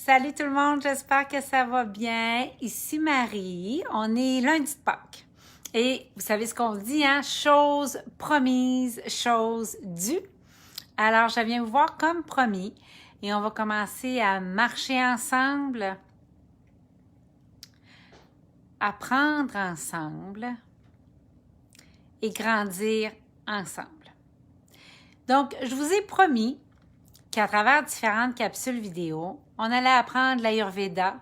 Salut tout le monde, j'espère que ça va bien. Ici Marie, on est lundi de Pâques. Et vous savez ce qu'on dit, hein? Chose promise, chose due. Alors, je viens vous voir comme promis et on va commencer à marcher ensemble, apprendre ensemble et grandir ensemble. Donc, je vous ai promis qu'à travers différentes capsules vidéo, on allait apprendre l'Ayurveda,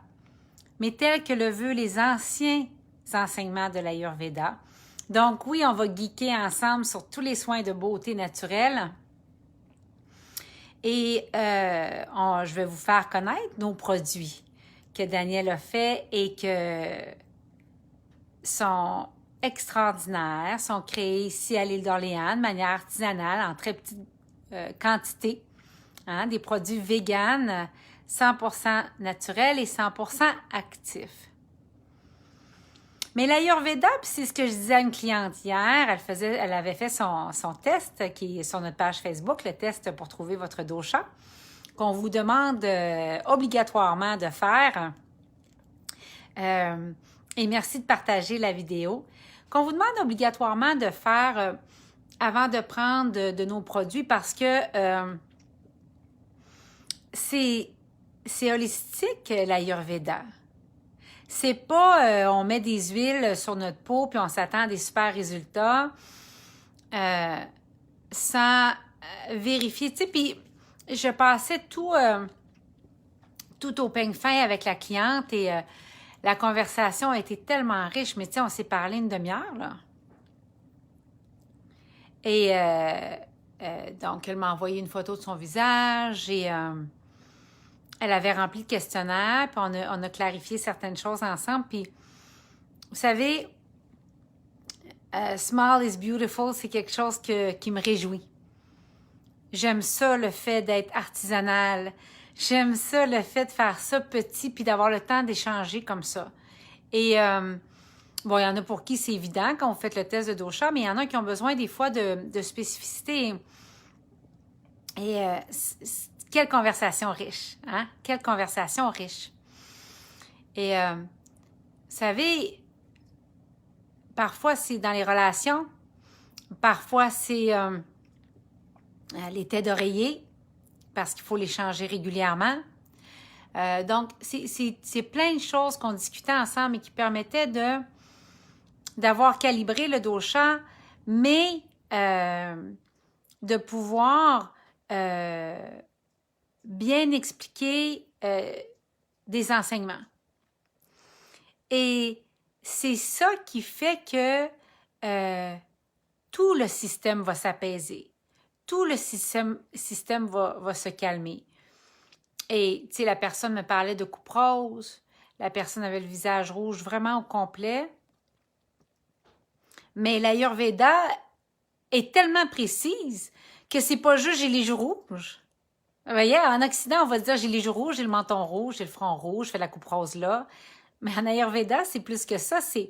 mais tel que le veulent les anciens enseignements de l'Ayurveda. Donc oui, on va geeker ensemble sur tous les soins de beauté naturelle et je vais vous faire connaître nos produits que Daniel a fait et que sont extraordinaires, sont créés ici à l'île d'Orléans de manière artisanale en très petite quantité. Hein, des produits véganes, 100% naturels et 100% actifs. Mais l'Ayurveda, puis c'est ce que je disais à une cliente hier, elle avait fait son test qui est sur notre page Facebook, le test pour trouver votre dosha, qu'on vous demande obligatoirement de faire. Et merci de partager la vidéo. Qu'on vous demande obligatoirement de faire avant de prendre de nos produits parce que c'est holistique, l'Ayurveda. C'est pas on met des huiles sur notre peau puis on s'attend à des super résultats sans vérifier. Tu sais, puis je passais tout au peigne fin avec la cliente et la conversation a été tellement riche. Mais tu sais, on s'est parlé une demi-heure, là. Et donc, elle m'a envoyé une photo de son visage et elle avait rempli le questionnaire, puis on a clarifié certaines choses ensemble. Puis, vous savez, small is beautiful, c'est quelque chose qui me réjouit. J'aime ça, le fait d'être artisanal. J'aime ça, le fait de faire ça petit, puis d'avoir le temps d'échanger comme ça. Et bon, il y en a pour qui c'est évident quand vous faites le test de dosha, mais il y en a qui ont besoin des fois de spécificité. Et quelle conversation riche, hein? Quelle conversation riche. Et vous savez, parfois c'est dans les relations, parfois c'est les têtes d'oreiller, parce qu'il faut les changer régulièrement. Donc, c'est plein de choses qu'on discutait ensemble et qui permettaient d'avoir calibré le dosha, mais de pouvoir bien expliquer des enseignements. Et c'est ça qui fait que tout le système va s'apaiser. Tout le système va se calmer. Et, tu sais, la personne me parlait de coupe rose. La personne avait le visage rouge vraiment au complet. Mais l'Ayurveda est tellement précise que c'est pas juste j'ai les joues rouges. Vous voyez, en Occident, on va dire j'ai les joues rouges, j'ai le menton rouge, j'ai le front rouge, je fais la coupe rose là. Mais en Ayurveda, c'est plus que ça. C'est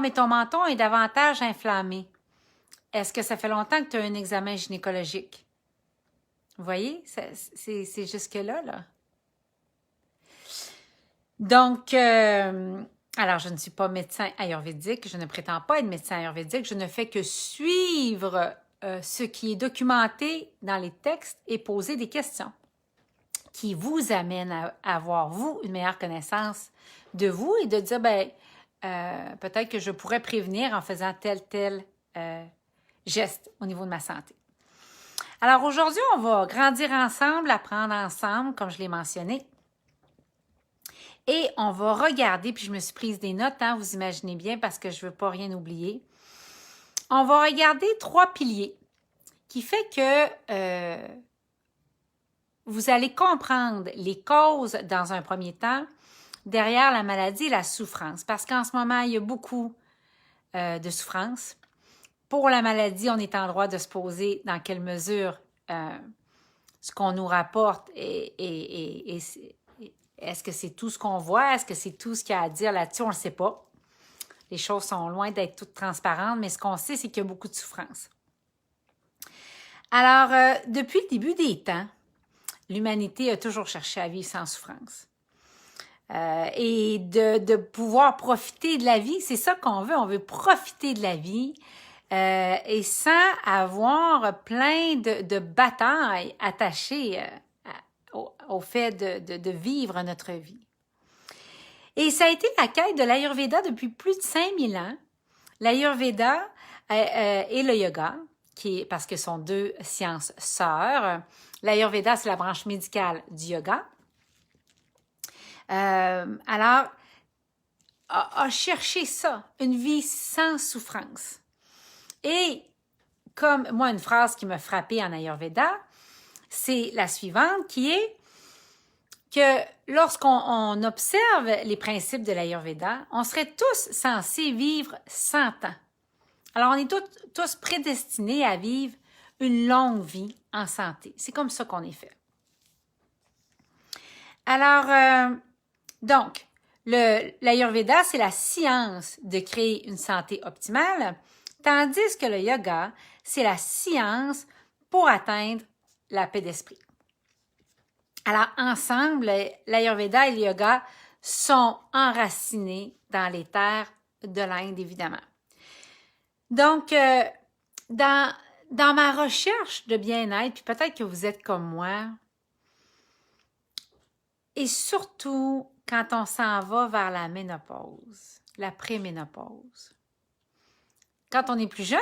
mais ton menton est davantage inflammé. Est-ce que ça fait longtemps que tu as un examen gynécologique? Vous voyez, c'est jusque-là, là. Donc, alors, je ne suis pas médecin ayurvédique, je ne prétends pas être médecin ayurvédique, je ne fais que suivre ce qui est documenté dans les textes et poser des questions qui vous amènent à avoir, vous, une meilleure connaissance de vous et de dire, peut-être que je pourrais prévenir en faisant tel geste au niveau de ma santé. Alors aujourd'hui, on va grandir ensemble, apprendre ensemble, comme je l'ai mentionné. Et on va regarder, puis je me suis prise des notes, hein, vous imaginez bien, parce que je ne veux pas rien oublier. On va regarder 3 piliers qui fait que vous allez comprendre les causes dans un premier temps derrière la maladie et la souffrance. Parce qu'en ce moment, il y a beaucoup de souffrance. Pour la maladie, on est en droit de se poser dans quelle mesure ce qu'on nous rapporte est-ce que c'est tout ce qu'on voit? Est-ce que c'est tout ce qu'il y a à dire là-dessus? On ne le sait pas. Les choses sont loin d'être toutes transparentes, mais ce qu'on sait, c'est qu'il y a beaucoup de souffrance. Alors, depuis le début des temps, l'humanité a toujours cherché à vivre sans souffrance. Et de pouvoir profiter de la vie, c'est ça qu'on veut. On veut profiter de la vie et sans avoir plein de batailles attachées au fait de vivre notre vie. Et ça a été la quête de l'Ayurveda depuis plus de 5000 ans. L'Ayurveda et le yoga, parce que ce sont deux sciences sœurs. L'Ayurveda, c'est la branche médicale du yoga. Alors, a cherché ça, une vie sans souffrance. Et comme moi, une phrase qui m'a frappée en Ayurveda, c'est la suivante, qui est que lorsqu'on observe les principes de l'Ayurveda, on serait tous censés vivre 100 ans. Alors, on est tous prédestinés à vivre une longue vie en santé. C'est comme ça qu'on est fait. Alors, donc, l'Ayurveda, c'est la science de créer une santé optimale, tandis que le yoga, c'est la science pour atteindre la paix d'esprit. Alors, ensemble, l'Ayurveda et le yoga sont enracinés dans les terres de l'Inde, évidemment. Donc, dans ma recherche de bien-être, puis peut-être que vous êtes comme moi, et surtout quand on s'en va vers la ménopause, la préménopause. Quand on est plus jeune,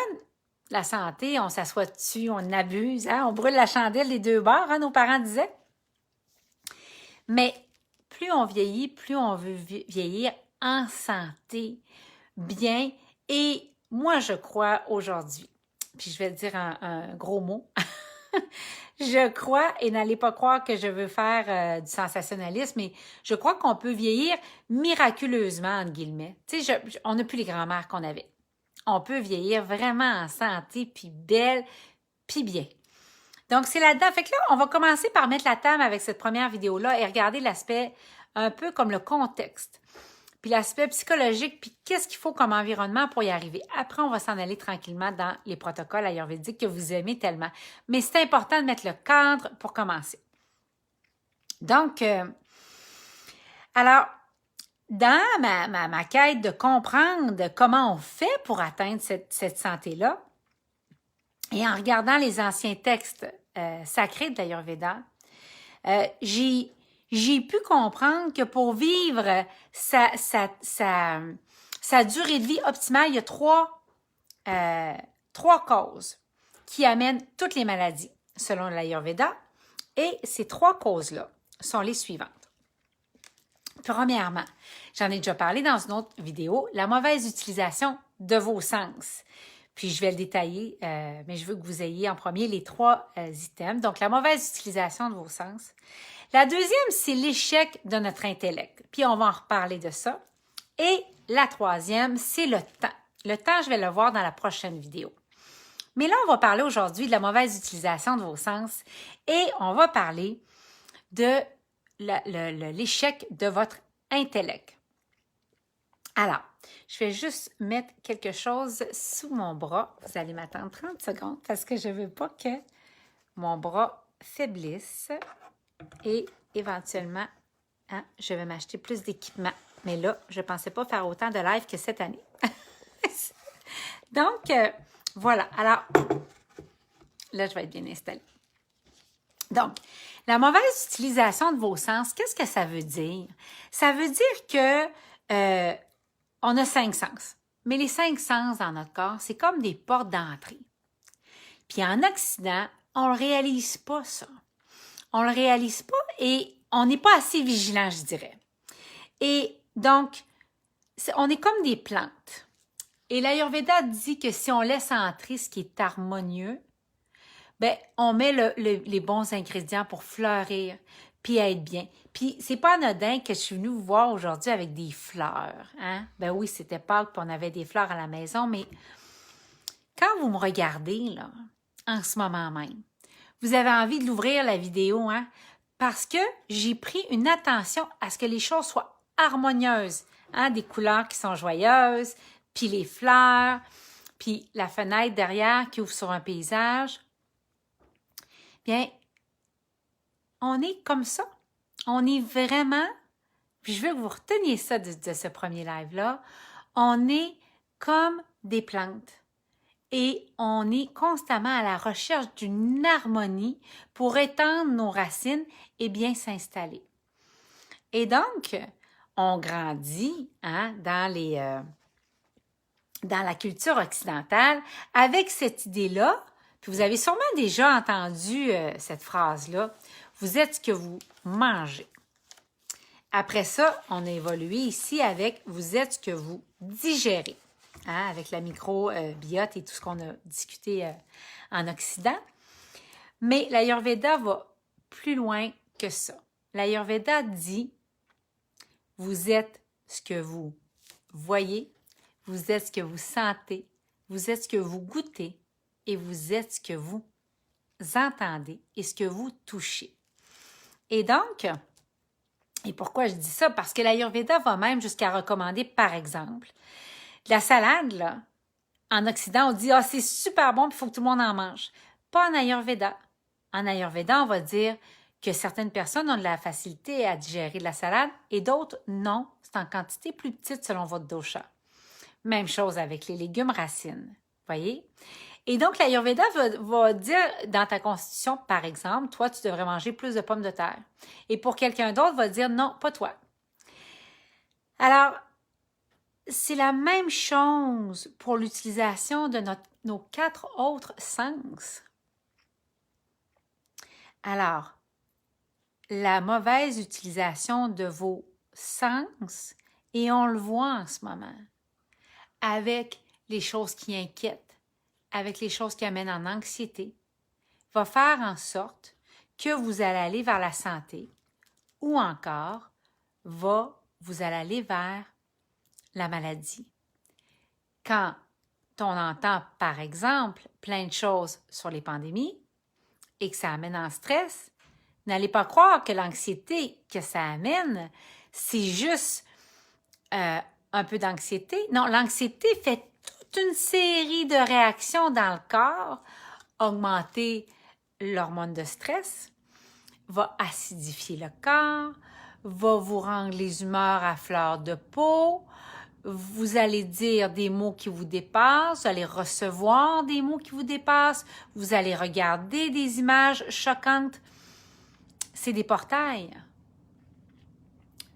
la santé, on s'assoit dessus, on abuse, hein? On brûle la chandelle des deux bords, hein, nos parents disaient. Mais plus on vieillit, plus on veut vieillir en santé, bien. Et moi, je crois aujourd'hui, puis je vais dire un gros mot, je crois, et n'allez pas croire que je veux faire du sensationnalisme, mais je crois qu'on peut vieillir miraculeusement, entre guillemets. Tu sais, on n'a plus les grands-mères qu'on avait. On peut vieillir vraiment en santé, puis belle, puis bien. Donc, c'est là-dedans. Fait que là, on va commencer par mettre la table avec cette première vidéo-là et regarder l'aspect un peu comme le contexte, puis l'aspect psychologique, puis qu'est-ce qu'il faut comme environnement pour y arriver. Après, on va s'en aller tranquillement dans les protocoles ayurvédiques que vous aimez tellement. Mais c'est important de mettre le cadre pour commencer. Donc, alors, dans ma quête de comprendre comment on fait pour atteindre cette santé-là, et en regardant les anciens textes sacrés de l'Ayurveda, j'ai pu comprendre que pour vivre sa durée de vie optimale, il y a trois causes qui amènent toutes les maladies, selon l'Ayurveda. Et ces trois causes-là sont les suivantes. Premièrement, j'en ai déjà parlé dans une autre vidéo, la mauvaise utilisation de vos sens. Puis je vais le détailler, mais je veux que vous ayez en premier les trois items. Donc, la mauvaise utilisation de vos sens. La deuxième, c'est l'échec de notre intellect. Puis on va en reparler de ça. Et la troisième, c'est le temps. Le temps, je vais le voir dans la prochaine vidéo. Mais là, on va parler aujourd'hui de la mauvaise utilisation de vos sens et on va parler de l'échec de votre intellect. Alors, je vais juste mettre quelque chose sous mon bras. Vous allez m'attendre 30 secondes parce que je ne veux pas que mon bras faiblisse et éventuellement, hein, je vais m'acheter plus d'équipement. Mais là, je ne pensais pas faire autant de live que cette année. Donc, voilà. Alors, là, je vais être bien installée. Donc, la mauvaise utilisation de vos sens, qu'est-ce que ça veut dire? Ça veut dire que on a 5 sens. Mais les 5 sens dans notre corps, c'est comme des portes d'entrée. Puis en Occident, on ne réalise pas ça. On ne le réalise pas et on n'est pas assez vigilant, je dirais. Et donc, on est comme des plantes. Et l'Ayurveda dit que si on laisse entrer ce qui est harmonieux, ben, on met les bons ingrédients pour fleurir puis être bien. Puis c'est pas anodin que je suis venue vous voir aujourd'hui avec des fleurs. Hein? Ben oui, c'était Pâques puis on avait des fleurs à la maison, mais quand vous me regardez, là, en ce moment même, vous avez envie de l'ouvrir la vidéo, hein? Parce que j'ai pris une attention à ce que les choses soient harmonieuses. Hein? Des couleurs qui sont joyeuses, puis les fleurs, puis la fenêtre derrière qui ouvre sur un paysage. Bien, on est comme ça. On est vraiment, puis je veux que vous reteniez ça de ce premier live-là, on est comme des plantes et on est constamment à la recherche d'une harmonie pour étendre nos racines et bien s'installer. Et donc, on grandit dans la culture occidentale avec cette idée-là, puis vous avez sûrement déjà entendu cette phrase-là, vous êtes ce que vous mangez. Après ça, on a évolué ici avec vous êtes ce que vous digérez, avec la microbiote et tout ce qu'on a discuté en Occident. Mais l'Ayurveda va plus loin que ça. L'Ayurveda dit vous êtes ce que vous voyez, vous êtes ce que vous sentez, vous êtes ce que vous goûtez et vous êtes ce que vous entendez et ce que vous touchez. Et donc, et pourquoi je dis ça? Parce que l'Ayurveda va même jusqu'à recommander, par exemple, la salade, là, en Occident, on dit « Ah, c'est super bon, il faut que tout le monde en mange ». Pas en Ayurveda. En Ayurveda, on va dire que certaines personnes ont de la facilité à digérer de la salade et d'autres non. C'est en quantité plus petite selon votre dosha. Même chose avec les légumes racines. Voyez? Et donc, l'Ayurveda va dire dans ta constitution, par exemple, toi, tu devrais manger plus de pommes de terre. Et pour quelqu'un d'autre, va dire non, pas toi. Alors, c'est la même chose pour l'utilisation de nos 4 autres sens. Alors, la mauvaise utilisation de vos sens, et on le voit en ce moment, avec les choses qui inquiètent, avec les choses qui amènent en anxiété, va faire en sorte que vous allez aller vers la santé ou encore vous allez aller vers la maladie. Quand on entend, par exemple, plein de choses sur les pandémies et que ça amène en stress, n'allez pas croire que l'anxiété que ça amène, c'est juste un peu d'anxiété. Non, l'anxiété fait toute une série de réactions dans le corps, augmenter l'hormone de stress, va acidifier le corps, va vous rendre les humeurs à fleur de peau, vous allez dire des mots qui vous dépassent, vous allez recevoir des mots qui vous dépassent, vous allez regarder des images choquantes. C'est des portails.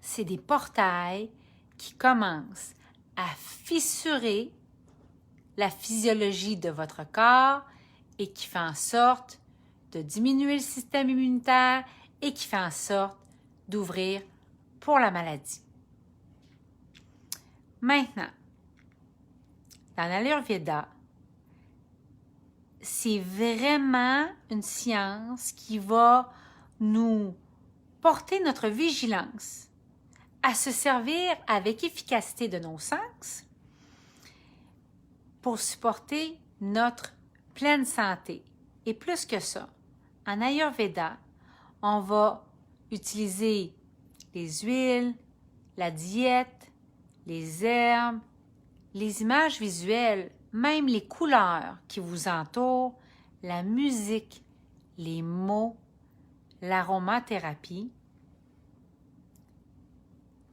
C'est des portails qui commencent à fissurer la physiologie de votre corps et qui fait en sorte de diminuer le système immunitaire et qui fait en sorte d'ouvrir pour la maladie. Maintenant, dans l'Ayurveda, c'est vraiment une science qui va nous porter notre vigilance à se servir avec efficacité de nos sens pour supporter notre pleine santé. Et plus que ça, en Ayurveda, on va utiliser les huiles, la diète, les herbes, les images visuelles, même les couleurs qui vous entourent, la musique, les mots, l'aromathérapie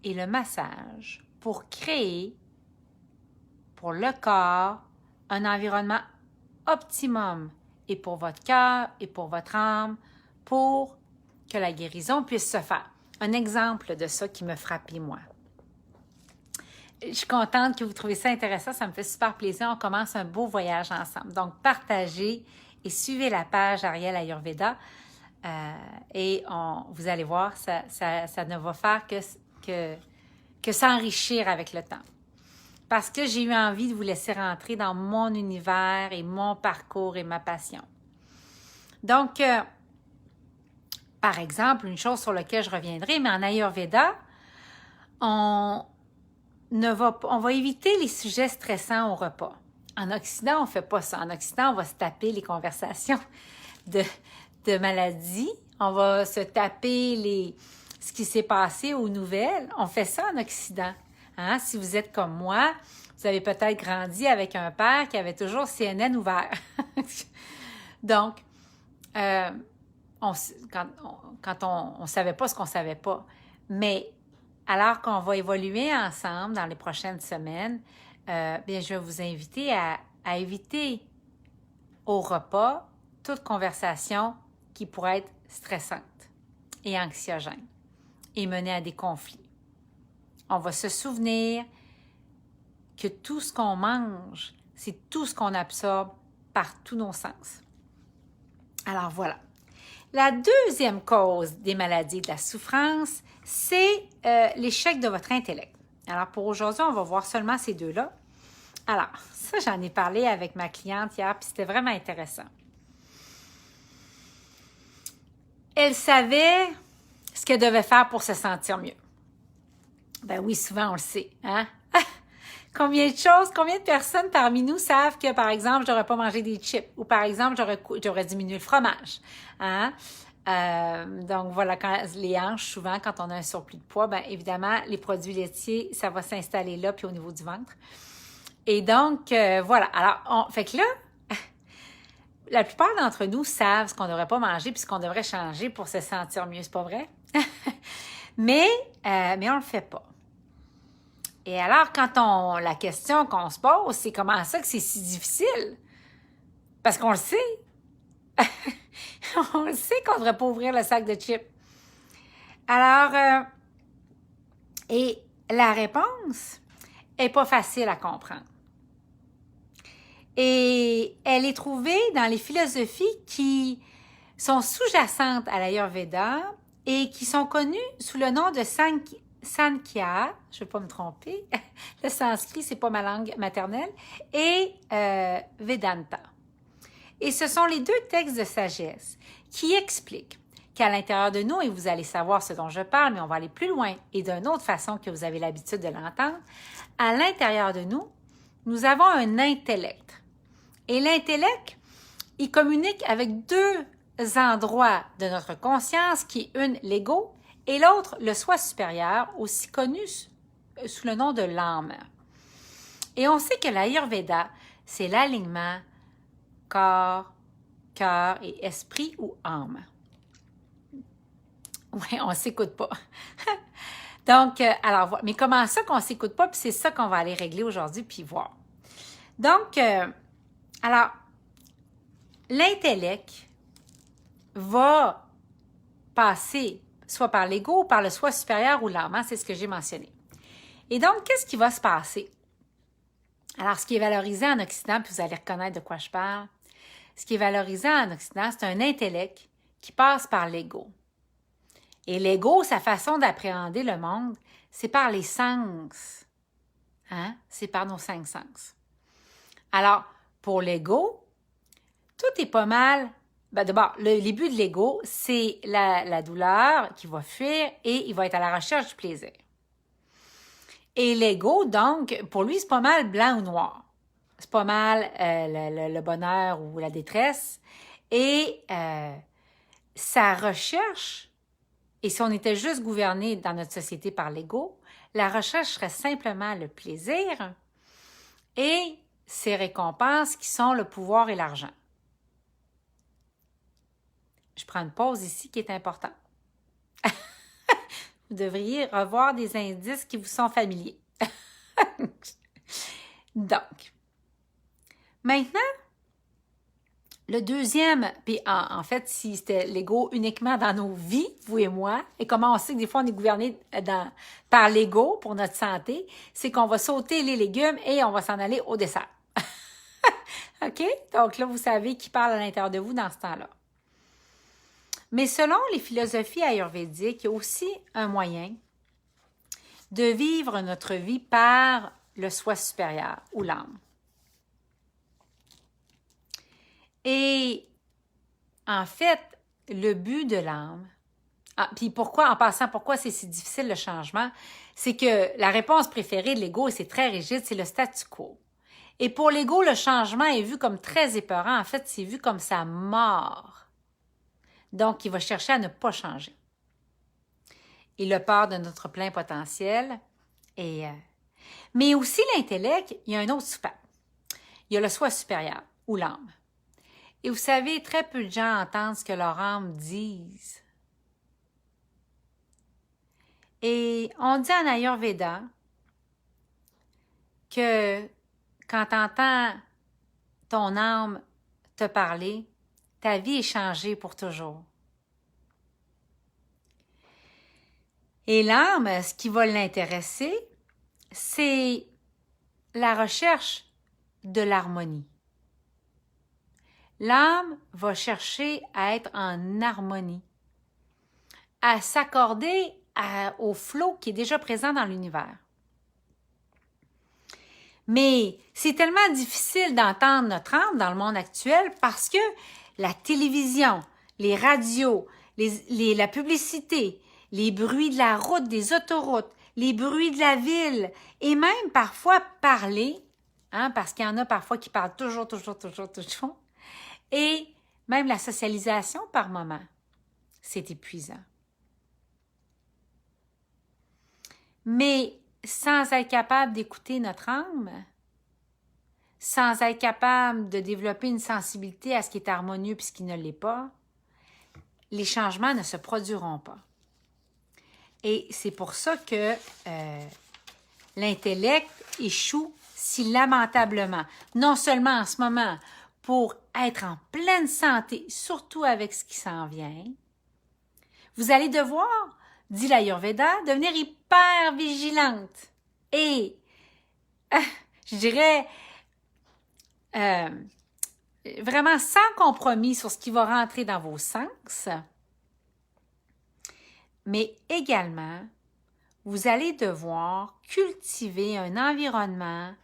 et le massage pour créer pour le corps un environnement optimum et pour votre cœur et pour votre âme pour que la guérison puisse se faire. Un exemple de ça qui me frappait, moi. Je suis contente que vous trouvez ça intéressant, ça me fait super plaisir. On commence un beau voyage ensemble. Donc, partagez et suivez la page Ariel Ayurveda et vous allez voir, ça ne va faire que s'enrichir avec le temps. Parce que j'ai eu envie de vous laisser rentrer dans mon univers et mon parcours et ma passion. Donc, par exemple, une chose sur laquelle je reviendrai, mais en Ayurveda, on va éviter les sujets stressants au repas. En Occident, on ne fait pas ça. En Occident, on va se taper les conversations de maladies. On va se taper ce qui s'est passé aux nouvelles. On fait ça en Occident. Hein? Si vous êtes comme moi, vous avez peut-être grandi avec un père qui avait toujours CNN ouvert. Donc, quand on ne savait pas ce qu'on ne savait pas. Mais alors qu'on va évoluer ensemble dans les prochaines semaines, bien, je vais vous inviter à éviter au repas toute conversation qui pourrait être stressante et anxiogène et mener à des conflits. On va se souvenir que tout ce qu'on mange, c'est tout ce qu'on absorbe par tous nos sens. Alors voilà. La deuxième cause des maladies de la souffrance, c'est l'échec de votre intellect. Alors pour aujourd'hui, on va voir seulement ces deux-là. Alors, ça, j'en ai parlé avec ma cliente hier, puis c'était vraiment intéressant. Elle savait ce qu'elle devait faire pour se sentir mieux. Ben oui, souvent on le sait, hein? Combien de personnes parmi nous savent que, par exemple, je n'aurais pas mangé des chips ou, par exemple, j'aurais diminué le fromage, hein? Donc, voilà, les hanches, souvent, quand on a un surplus de poids, bien évidemment, les produits laitiers, ça va s'installer là, puis au niveau du ventre. Et donc, voilà. Alors, fait que là, la plupart d'entre nous savent ce qu'on ne devrait pas manger puis ce qu'on devrait changer pour se sentir mieux, c'est pas vrai? mais on ne le fait pas. Et alors, la question qu'on se pose, c'est comment ça que c'est si difficile? Parce qu'on le sait. On le sait qu'on ne devrait pas ouvrir le sac de chips. Alors, et la réponse n'est pas facile à comprendre. Et elle est trouvée dans les philosophies qui sont sous-jacentes à l'Ayurveda et qui sont connues sous le nom de Sankhya, je ne vais pas me tromper, le sanskrit, c'est pas ma langue maternelle, et Vedanta. Et ce sont les deux textes de sagesse qui expliquent qu'à l'intérieur de nous, et vous allez savoir ce dont je parle, mais on va aller plus loin et d'une autre façon que vous avez l'habitude de l'entendre, à l'intérieur de nous, nous avons un intellect. Et l'intellect, il communique avec deux endroits de notre conscience, qui est une, l'ego, et l'autre, le soi supérieur, aussi connu sous le nom de l'âme. Et on sait que l'Ayurveda, c'est l'alignement corps, cœur et esprit ou âme. Oui, on ne s'écoute pas. Donc, alors, mais comment ça qu'on ne s'écoute pas? Puis c'est ça qu'on va aller régler aujourd'hui puis voir. Donc, alors, l'intellect va passer soit par l'ego, par le soi supérieur ou l'âme, hein, c'est ce que j'ai mentionné. Et donc, qu'est-ce qui va se passer? Alors, ce qui est valorisé en Occident, puis vous allez reconnaître de quoi je parle, ce qui est valorisé en Occident, c'est un intellect qui passe par l'ego. Et l'ego, sa façon d'appréhender le monde, c'est par les sens. Hein? C'est par nos 5 sens. Alors, pour l'ego, tout est pas mal. Ben d'abord, les buts de l'ego, c'est la douleur qui va fuir et il va être à la recherche du plaisir. Et l'ego, donc, pour lui, c'est pas mal blanc ou noir. C'est pas mal le bonheur ou la détresse. Et sa recherche, et si on était juste gouverné dans notre société par l'ego, la recherche serait simplement le plaisir et ses récompenses qui sont le pouvoir et l'argent. Je prends une pause ici qui est importante. Vous devriez revoir des indices qui vous sont familiers. Donc, maintenant, le deuxième, puis en fait, si c'était l'ego uniquement dans nos vies, vous et moi, et comment on sait que des fois on est gouverné par l'ego pour notre santé, c'est qu'on va sauter les légumes et on va s'en aller au dessert. OK? Donc là, vous savez qui parle à l'intérieur de vous dans ce temps-là. Mais selon les philosophies ayurvédiques, il y a aussi un moyen de vivre notre vie par le soi supérieur ou l'âme. Et en fait, le but de l'âme, puis pourquoi, en passant, pourquoi c'est si difficile le changement, c'est que la réponse préférée de l'ego, et c'est très rigide, c'est le statu quo. Et pour l'ego, le changement est vu comme très épeurant. En fait, c'est vu comme sa mort. Donc, il va chercher à ne pas changer. Il a peur de notre plein potentiel. Mais aussi l'intellect, il y a un autre soupape. Il y a le soi supérieur ou l'âme. Et vous savez, très peu de gens entendent ce que leur âme disent. Et on dit en Ayurveda que quand tu entends ton âme te parler, ta vie est changée pour toujours. Et l'âme, ce qui va l'intéresser, c'est la recherche de l'harmonie. L'âme va chercher à être en harmonie, à s'accorder au flot qui est déjà présent dans l'univers. Mais c'est tellement difficile d'entendre notre âme dans le monde actuel parce que la télévision, les radios, la publicité, les bruits de la route, des autoroutes, les bruits de la ville et même parfois parler, parce qu'il y en a parfois qui parlent toujours, et même la socialisation par moment, c'est épuisant. Mais sans être capable d'écouter notre âme, sans être capable de développer une sensibilité à ce qui est harmonieux et ce qui ne l'est pas, les changements ne se produiront pas. Et c'est pour ça que l'intellect échoue si lamentablement, non seulement en ce moment, pour être en pleine santé, surtout avec ce qui s'en vient, vous allez devoir, dit l'Ayurveda, devenir hyper vigilante et, je dirais, vraiment sans compromis sur ce qui va rentrer dans vos sens, mais également, vous allez devoir cultiver un environnement,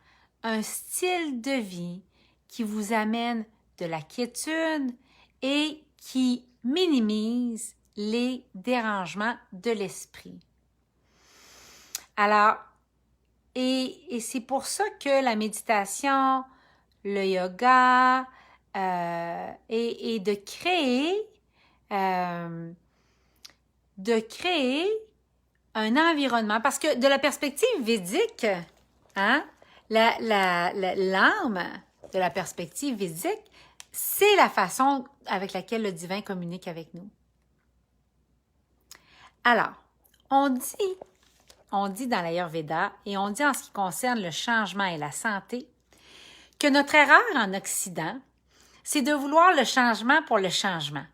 un style de vie qui vous amène de la quiétude et qui minimise les dérangements de l'esprit. Alors, et c'est pour ça que la méditation, le yoga, et de créer un environnement, parce que de la perspective védique, l'âme de la perspective védique, c'est la façon avec laquelle le divin communique avec nous. Alors, on dit dans l'Ayurveda, et on dit en ce qui concerne le changement et la santé, que notre erreur en Occident, c'est de vouloir le changement pour le changement.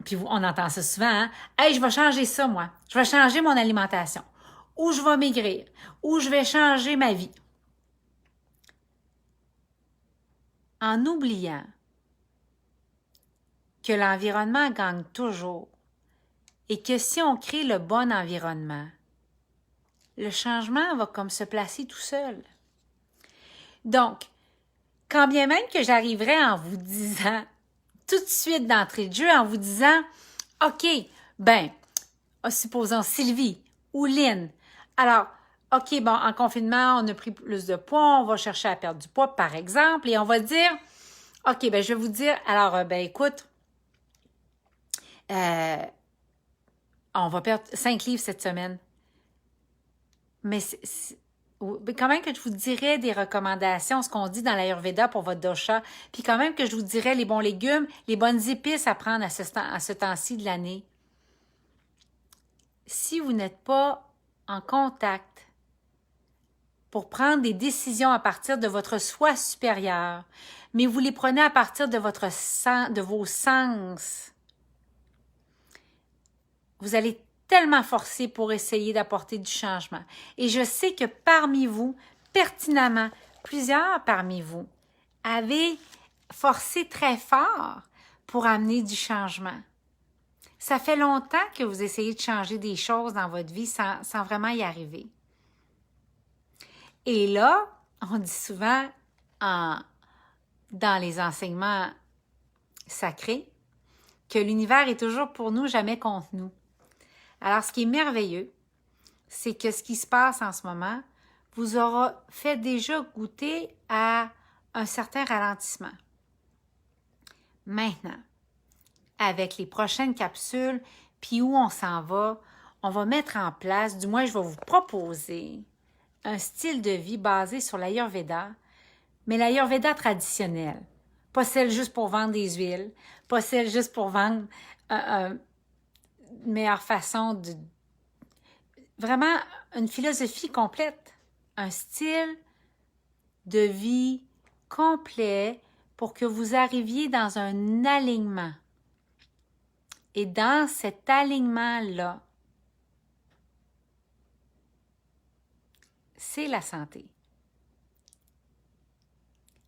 Puis on entend ça souvent, hein? « Hey, je vais changer ça, moi. Je vais changer mon alimentation. Ou je vais maigrir. Ou je vais changer ma vie. » En oubliant que l'environnement gagne toujours et que si on crée le bon environnement, le changement va comme se placer tout seul. Donc, quand bien même que j'arriverais en vous disant, tout de suite d'entrée de jeu, en vous disant, OK, supposons Sylvie ou Lynn. Alors, OK, bon, en confinement, on a pris plus de poids, on va chercher à perdre du poids, par exemple, et on va dire, OK, je vais vous dire, alors, écoute, on va perdre 5 livres cette semaine. Mais quand même que je vous dirais des recommandations, ce qu'on dit dans l'Ayurveda pour votre dosha, puis quand même que je vous dirais les bons légumes, les bonnes épices à prendre à ce temps-ci de l'année. Si vous n'êtes pas en contact pour prendre des décisions à partir de votre soi supérieur, mais vous les prenez à partir de vos sens, vous allez tellement forcé pour essayer d'apporter du changement. Et je sais que parmi vous, pertinemment, plusieurs parmi vous avez forcé très fort pour amener du changement. Ça fait longtemps que vous essayez de changer des choses dans votre vie sans vraiment y arriver. Et là, on dit souvent dans les enseignements sacrés que l'univers est toujours pour nous, jamais contre nous. Alors, ce qui est merveilleux, c'est que ce qui se passe en ce moment vous aura fait déjà goûter à un certain ralentissement. Maintenant, avec les prochaines capsules, puis où on s'en va, on va mettre en place, du moins je vais vous proposer, un style de vie basé sur l'Ayurveda, mais l'Ayurveda traditionnel. pas celle juste pour vendre des huiles, pas celle juste pour vendre une meilleure façon de... Vraiment, une philosophie complète, un style de vie complet pour que vous arriviez dans un alignement. Et dans cet alignement-là, c'est la santé.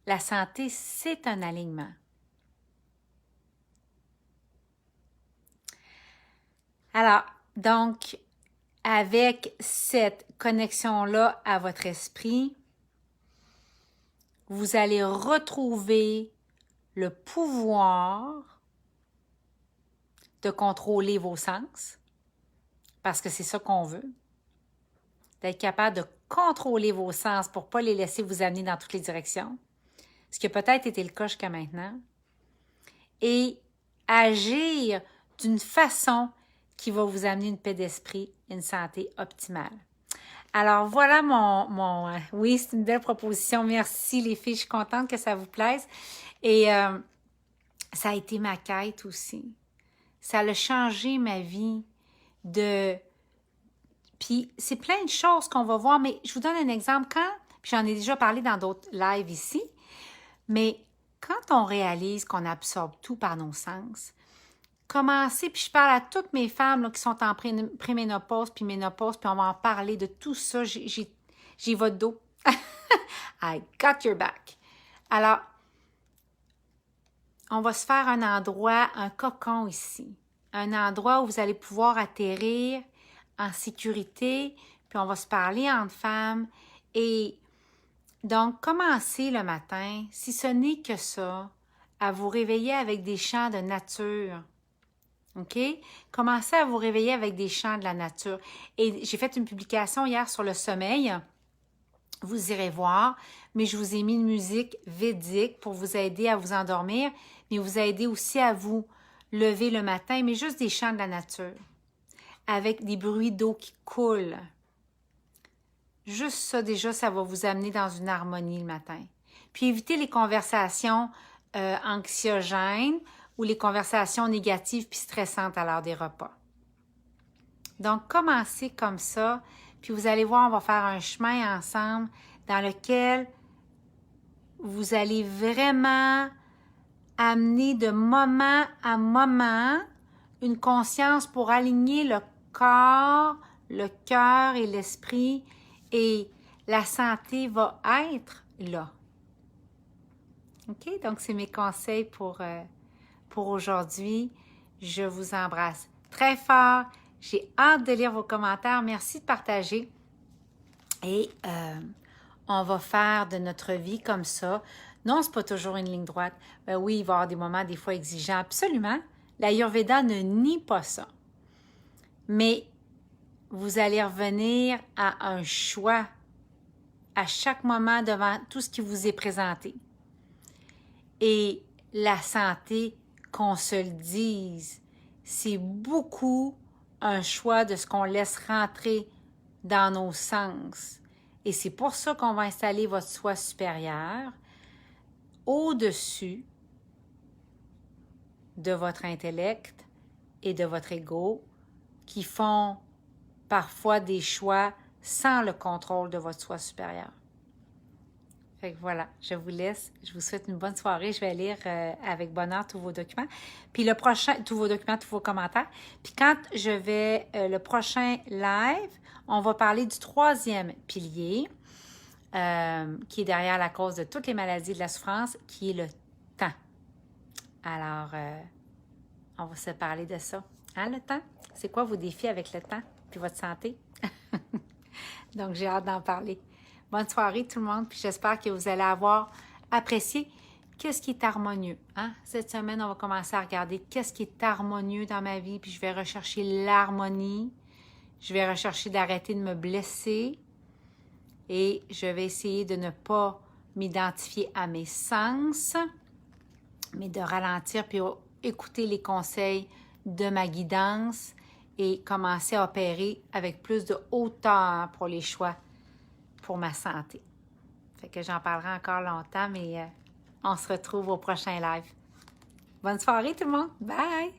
La santé, c'est un alignement. Alors, donc, avec cette connexion-là à votre esprit, vous allez retrouver le pouvoir de contrôler vos sens, parce que c'est ça qu'on veut, d'être capable de contrôler vos sens pour ne pas les laisser vous amener dans toutes les directions, ce qui a peut-être été le cas jusqu'à maintenant, et agir d'une façon qui va vous amener une paix d'esprit, une santé optimale. Alors, voilà oui, c'est une belle proposition. Merci les filles, je suis contente que ça vous plaise. Et ça a été ma quête aussi. Ça a changé ma vie Puis, c'est plein de choses qu'on va voir, mais je vous donne un exemple. Puis j'en ai déjà parlé dans d'autres lives ici, mais quand on réalise qu'on absorbe tout par nos sens, commencez, puis je parle à toutes mes femmes là, qui sont en préménopause, puis ménopause, puis on va en parler de tout ça. J'ai votre dos. I got your back. Alors, on va se faire un endroit, un cocon ici. Un endroit où vous allez pouvoir atterrir en sécurité, puis on va se parler entre femmes. Et donc, commencez le matin, si ce n'est que ça, à vous réveiller avec des chants de nature. OK? Commencez à vous réveiller avec des chants de la nature. Et j'ai fait une publication hier sur le sommeil. Vous irez voir, mais je vous ai mis une musique védique pour vous aider à vous endormir, mais vous aider aussi à vous lever le matin, mais juste des chants de la nature, avec des bruits d'eau qui coulent. Juste ça, déjà, ça va vous amener dans une harmonie le matin. Puis évitez les conversations anxiogènes ou les conversations négatives puis stressantes à l'heure des repas. Donc, commencez comme ça, puis vous allez voir, on va faire un chemin ensemble dans lequel vous allez vraiment amener de moment à moment une conscience pour aligner le corps, le cœur et l'esprit, et la santé va être là. OK? Donc, c'est mes conseils pour aujourd'hui. Je vous embrasse très fort. J'ai hâte de lire vos commentaires. Merci de partager. Et on va faire de notre vie comme ça. Non, c'est pas toujours une ligne droite. Ben oui, il va y avoir des moments des fois exigeants. Absolument. L'Ayurveda ne nie pas ça. Mais vous allez revenir à un choix à chaque moment devant tout ce qui vous est présenté. Et la santé, qu'on se le dise, c'est beaucoup un choix de ce qu'on laisse rentrer dans nos sens. Et c'est pour ça qu'on va installer votre soi supérieur au-dessus de votre intellect et de votre ego qui font parfois des choix sans le contrôle de votre soi supérieur. Fait que voilà, je vous laisse. Je vous souhaite une bonne soirée. Je vais lire avec bonheur tous vos documents. Puis le prochain, tous vos documents, tous vos commentaires. Puis quand je vais, le prochain live, on va parler du 3e pilier qui est derrière la cause de toutes les maladies de la souffrance, qui est le temps. Alors, on va se parler de ça. Hein, le temps? C'est quoi vos défis avec le temps? Puis votre santé? Donc, j'ai hâte d'en parler. Bonne soirée tout le monde, puis j'espère que vous allez avoir apprécié qu'est-ce qui est harmonieux. Hein? Cette semaine, on va commencer à regarder qu'est-ce qui est harmonieux dans ma vie, puis je vais rechercher l'harmonie. Je vais rechercher d'arrêter de me blesser et je vais essayer de ne pas m'identifier à mes sens, mais de ralentir puis écouter les conseils de ma guidance et commencer à opérer avec plus de hauteur pour les choix pour ma santé. Fait que j'en parlerai encore longtemps, mais On se retrouve au prochain live. Bonne soirée tout le monde. Bye!